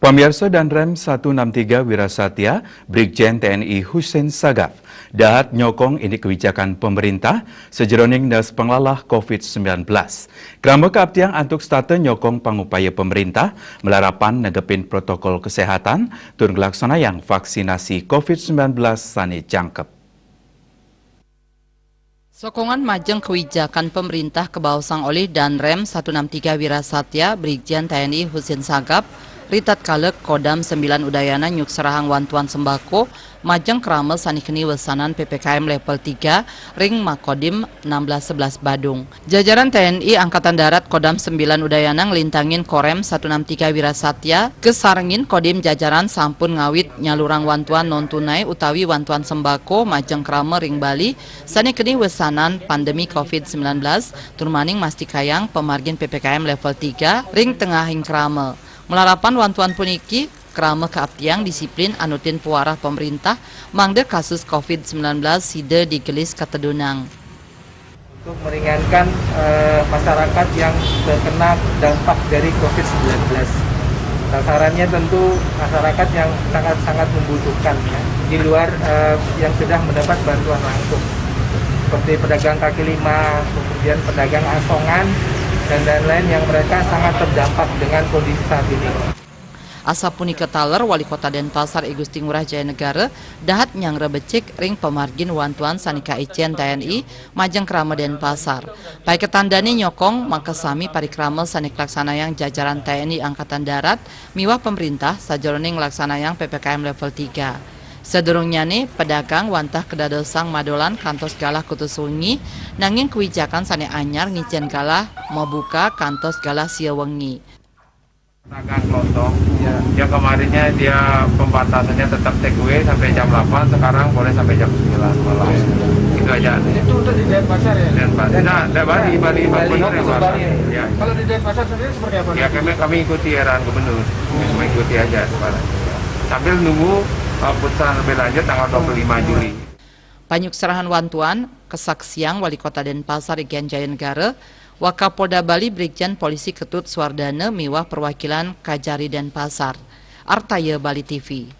Pemirsa dan Rem 163 Wirasatya, Brigjen TNI Husein Sagaf, dahat nyokong ini kebijakan pemerintah sejeroning das penglalah COVID-19. Krama keabtiang antuk starte nyokong pangupaya pemerintah melarapan negepin protokol kesehatan turun laksana yang vaksinasi COVID-19 sani jangkep. Sokongan majeng kebijakan pemerintah kebausang oleh dan Rem 163 Wirasatya, Brigjen TNI Husein Sagaf, Ritat Kalek Kodam 9 Udayana Nyuk Serahang Wantuan Sembako majeng krama sanikeni wesanan PPKM level 3 ring Makodim 1611 Badung. Jajaran TNI Angkatan Darat Kodam 9 Udayana ngelintangin Korem 163 Wirasatya kesarengin Kodim jajaran sampun ngawit nyalurang wantuan non tunai utawi wantuan sembako majeng krama ring Bali sanikeni wesanan pandemi COVID-19 turmaning mastikayang pemargin PPKM level 3 ring tengahing krama. Melarapan wantuan puniki, krama keabtiang disiplin anutin puarah pemerintah, mangde kasus COVID-19 side digelis ketedunang. Untuk meringankan masyarakat yang terkena dampak dari COVID-19. Sasarannya tentu masyarakat yang sangat-sangat membutuhkan, ya, di luar yang sudah mendapat bantuan langsung. Seperti pedagang kaki lima, kemudian pedagang asongan, dan lain-lain yang mereka sangat terdampak dengan kondisi saat ini. Asapuni Ketaler, Wali Kota Denpasar I Gusti Ngurah Jaya Negara, dahat nyang rebecik ring pemargin wantuan sanika icen TNI majeng krama Denpasar. Pai ketandani nyokong makasami parikrama sanik laksanayang jajaran TNI Angkatan Darat miwah pemerintah sajroning laksanayang PPKM level 3. Sedurungnya nih, pedagang wantah kedadosang madolan kantos galah kutusungi, nanging kebijakan sane anyar ngicen galah mau buka kantos galah sia wengi. Pedagang kelontong, yang kemarinnya dia pembatasannya tetap take away sampai jam 8, sekarang boleh sampai jam 9 malam. Itu aja. Itu untuk di Denpasar ya? Denpasar. Nah, Bali benar ya Pak. Ya. Kalau di Denpasar sendiri seperti apa? Ya kami ikuti arahan gubernur, mengikuti aja sekarang. Sambil nunggu putusan lebih lanjut tanggal 25 Juli. Panyuk serahan wantuan, kesaksian Wali Kota Denpasar Gian Jaya Negara, Wakapolda Bali Brigjen Polisi Ketut Swardana miwah perwakilan Kajari Denpasar. Artaya Bali TV.